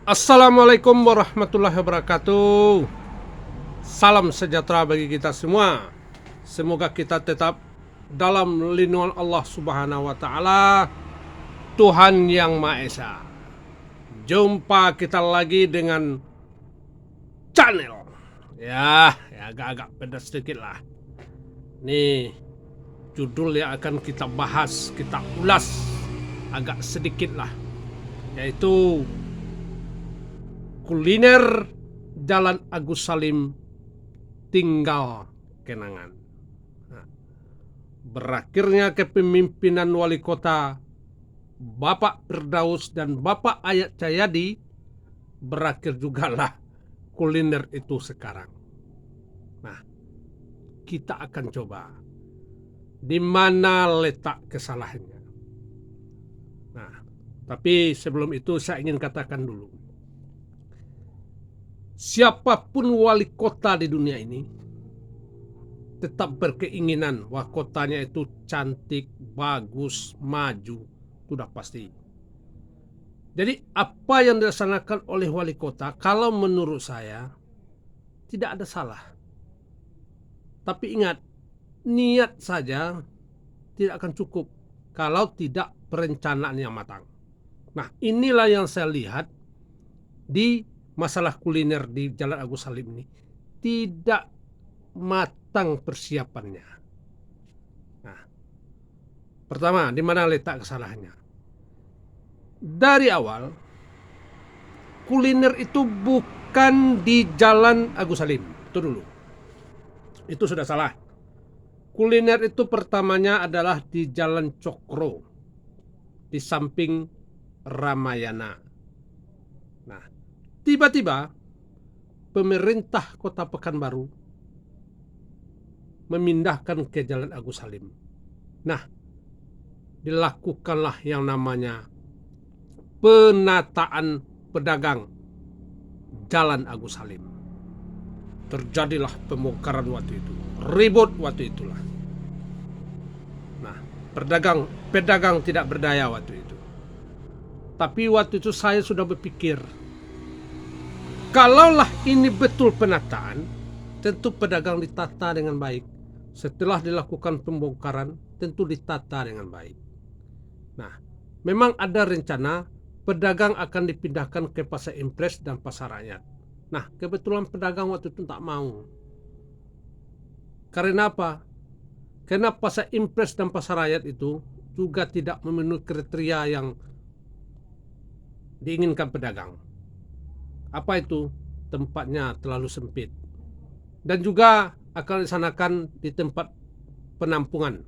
Assalamualaikum warahmatullahi wabarakatuh. Salam sejahtera bagi kita semua. Semoga kita tetap dalam lindungan Allah Subhanahu wa taala, Tuhan yang Maha Esa. Jumpa kita lagi dengan channel. Ya agak-agak pedas sedikit lah. Nih judul yang akan kita bahas, kita ulas agak sedikit lah, yaitu kuliner Jalan Agus Salim tinggal kenangan. Nah, berakhirnya kepemimpinan wali kota Bapak Firdaus dan Bapak Ayat Cahyadi, berakhir juga lah kuliner itu sekarang. Nah, kita akan coba di mana letak kesalahannya. Nah, tapi sebelum itu saya ingin katakan dulu, siapapun wali kota di dunia ini tetap berkeinginan bahwa kotanya itu cantik, bagus, maju, sudah pasti. Jadi apa yang dilaksanakan oleh wali kota, kalau menurut saya tidak ada salah. Tapi ingat, niat saja tidak akan cukup kalau tidak perencanaan yang matang. Nah, inilah yang saya lihat di masalah kuliner di Jalan Agus Salim ini. Tidak matang persiapannya. Nah, pertama, di mana letak kesalahannya? Dari awal, kuliner itu bukan di Jalan Agus Salim. Itu dulu. Itu sudah salah. Kuliner itu pertamanya adalah di Jalan Cokro, di samping Ramayana. Nah, tiba-tiba pemerintah Kota Pekanbaru memindahkan ke Jalan Agus Salim. Nah, dilakukanlah yang namanya penataan pedagang Jalan Agus Salim. Terjadilah pembongkaran waktu itu, ribut waktu itulah. Nah, pedagang tidak berdaya waktu itu. Tapi waktu itu saya sudah berpikir, kalaulah ini betul penataan, tentu pedagang ditata dengan baik. Setelah dilakukan pembongkaran, tentu ditata dengan baik. Nah, memang ada rencana pedagang akan dipindahkan ke Pasar Impres dan Pasar Rakyat. Nah, kebetulan pedagang waktu itu tak mau. Karena apa? Karena Pasar Impres dan Pasar Rakyat itu juga tidak memenuhi kriteria yang diinginkan pedagang. Apa itu? Tempatnya terlalu sempit. Dan juga akan disanakan di tempat penampungan.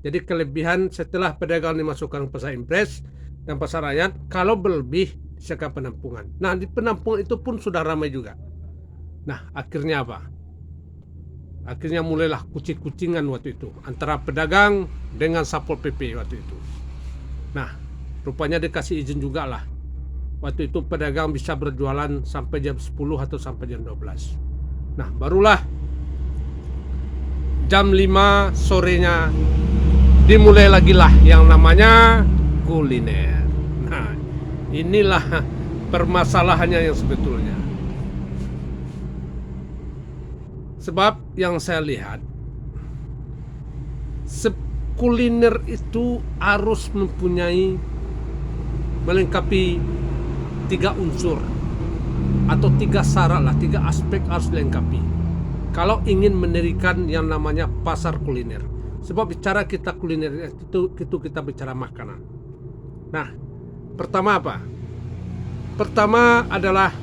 Jadi kelebihan setelah pedagang dimasukkan ke Pasar Impres dan Pasar Rakyat, kalau berlebih disediakan penampungan. Nah, di penampungan itu pun sudah ramai juga. Nah, akhirnya apa? Akhirnya mulailah kucing-kucingan waktu itu antara pedagang dengan Satpol PP waktu itu. Nah, rupanya dikasih izin juga lah. Waktu itu pedagang bisa berjualan sampai jam 10 atau sampai jam 12. Nah, barulah jam 5 sorenya dimulai lagi lah yang namanya kuliner. Nah, inilah permasalahannya yang sebetulnya. Sebab yang saya lihat, kuliner itu harus melengkapi 3 unsur atau 3 syarat lah, 3 aspek harus dilengkapi kalau ingin mendirikan yang namanya pasar kuliner. Sebab bicara kita kuliner itu kita bicara makanan. Nah, pertama apa? Pertama adalah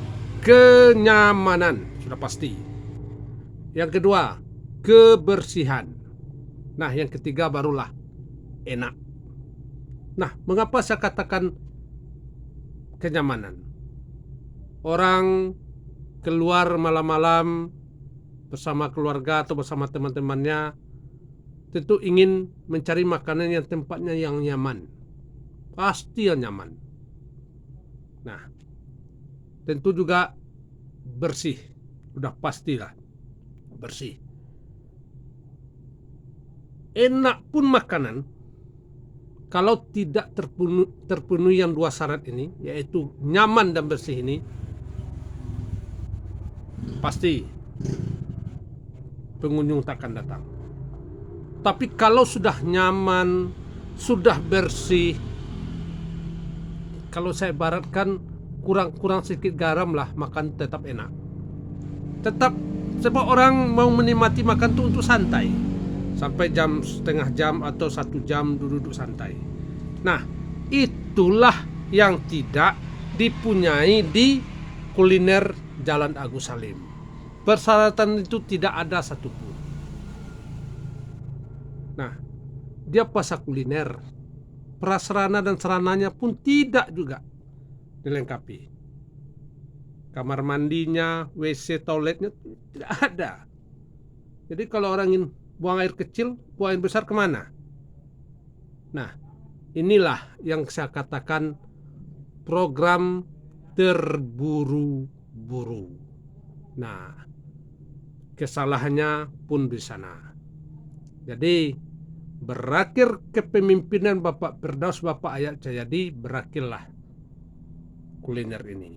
kenyamanan, sudah pasti. Yang kedua, kebersihan. Nah, yang ketiga barulah enak. Nah, mengapa saya katakan kenyamanan? Orang keluar malam-malam bersama keluarga atau bersama teman-temannya tentu ingin mencari makanan yang tempatnya yang nyaman. Pasti yang nyaman. Nah, tentu juga bersih. Udah pastilah bersih. Enak pun makanan kalau tidak terpenuhi yang dua syarat ini, yaitu nyaman dan bersih ini, pasti pengunjung tak akan datang. Tapi kalau sudah nyaman, sudah bersih, kalau saya ibaratkan kurang sedikit garam lah, makan tetap enak. Tetap sebab orang mau menikmati makan itu untuk santai, sampai setengah jam atau 1 jam duduk santai. Nah, itulah yang tidak dipunyai di kuliner Jalan Agus Salim. Persyaratan itu tidak ada satupun. Nah, dia pasar kuliner, prasarana dan sarananya pun tidak juga dilengkapi. Kamar mandinya, WC, toiletnya tidak ada. Jadi kalau orang ingin buang air kecil, buang air besar kemana? Nah, inilah yang saya katakan program terburu-buru. Nah, kesalahannya pun di sana. Jadi berakhir kepemimpinan Bapak Firdaus, Bapak Ayat Jayadi, berakhirlah kuliner ini.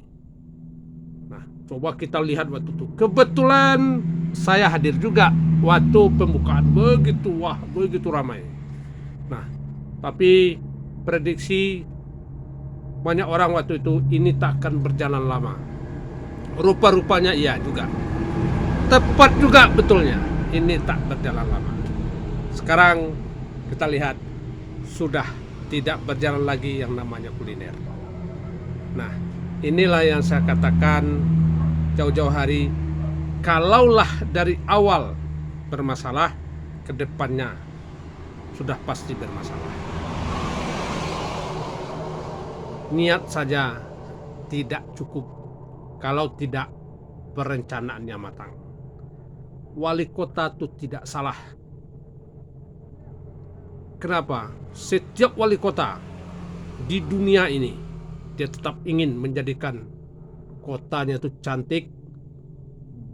Nah, coba kita lihat waktu itu. Kebetulan saya hadir juga waktu pembukaan, begitu ramai. Nah, tapi prediksi banyak orang waktu itu ini tak akan berjalan lama. Rupa-rupanya iya juga. Tepat juga betulnya, ini tak berjalan lama. Sekarang kita lihat sudah tidak berjalan lagi yang namanya kuliner. Nah, inilah yang saya katakan jauh-jauh hari, kalaulah dari awal bermasalah, ke depannya sudah pasti bermasalah. Niat saja tidak cukup kalau tidak perencanaannya matang. Wali kota itu tidak salah. Kenapa? Setiap wali kota di dunia ini, dia tetap ingin menjadikan kotanya itu cantik,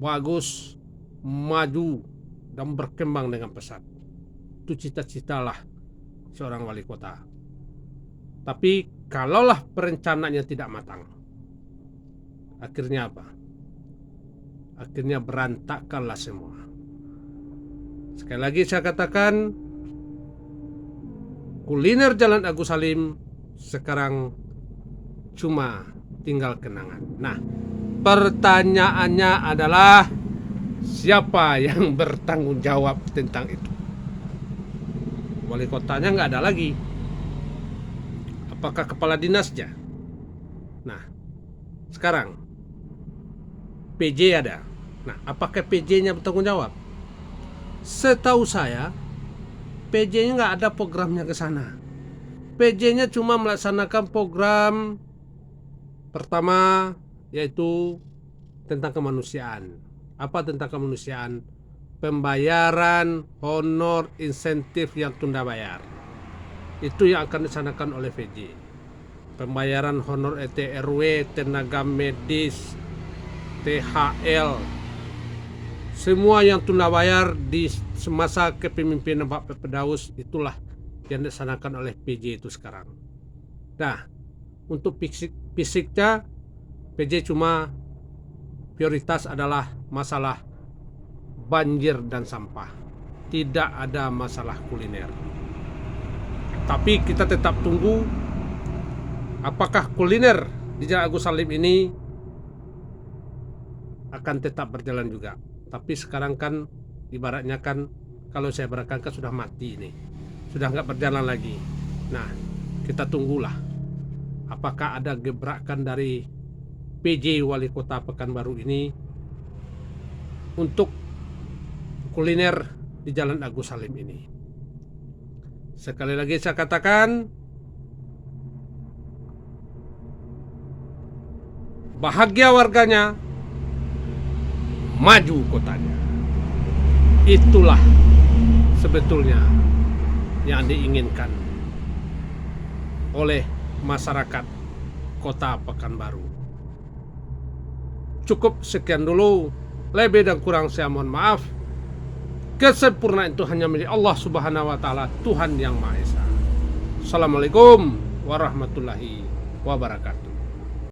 bagus, maju, dan berkembang dengan pesat. Itu cita-citalah seorang wali kota. Tapi kalaulah perencanaannya tidak matang, akhirnya apa? Akhirnya berantakanlah semua. Sekali lagi saya katakan, kuliner Jalan Agus Salim sekarang cuma tinggal kenangan. Nah, pertanyaannya adalah siapa yang bertanggung jawab tentang itu? Wali kotanya nggak ada lagi. Apakah kepala dinasnya? Nah, sekarang PJ ada. Nah, apakah PJ-nya bertanggung jawab? Setahu saya, PJ-nya nggak ada programnya ke sana. PJ-nya cuma melaksanakan program pertama, yaitu tentang kemanusiaan. Apa tentang kemanusiaan? Pembayaran honor insentif yang tunda bayar. Itu yang akan dilaksanakan oleh PJ. Pembayaran honor RT/RW, tenaga medis, THL, semua yang tunda bayar di semasa kepemimpinan Pak Firdaus, itulah yang dilaksanakan oleh PJ itu sekarang. Nah, untuk fisiknya PJ cuma prioritas adalah masalah banjir dan sampah. Tidak ada masalah kuliner. Tapi kita tetap tunggu apakah kuliner di Jalan Agus Salim ini akan tetap berjalan juga. Tapi sekarang kan ibaratnya kan, kalau saya berakan kan sudah mati ini, sudah nggak berjalan lagi. Nah, kita tunggulah apakah ada gebrakan dari PJ Wali Kota Pekanbaru ini untuk kuliner di Jalan Agus Salim ini. Sekali lagi saya katakan, bahagia warganya, maju kotanya. Itulah sebetulnya yang diinginkan oleh masyarakat Kota Pekanbaru. Cukup sekian dulu, lebih dan kurang saya mohon maaf. Kesempurnaan itu hanya milik Allah Subhanahu wa taala, Tuhan yang Maha Esa. Assalamualaikum warahmatullahi wabarakatuh.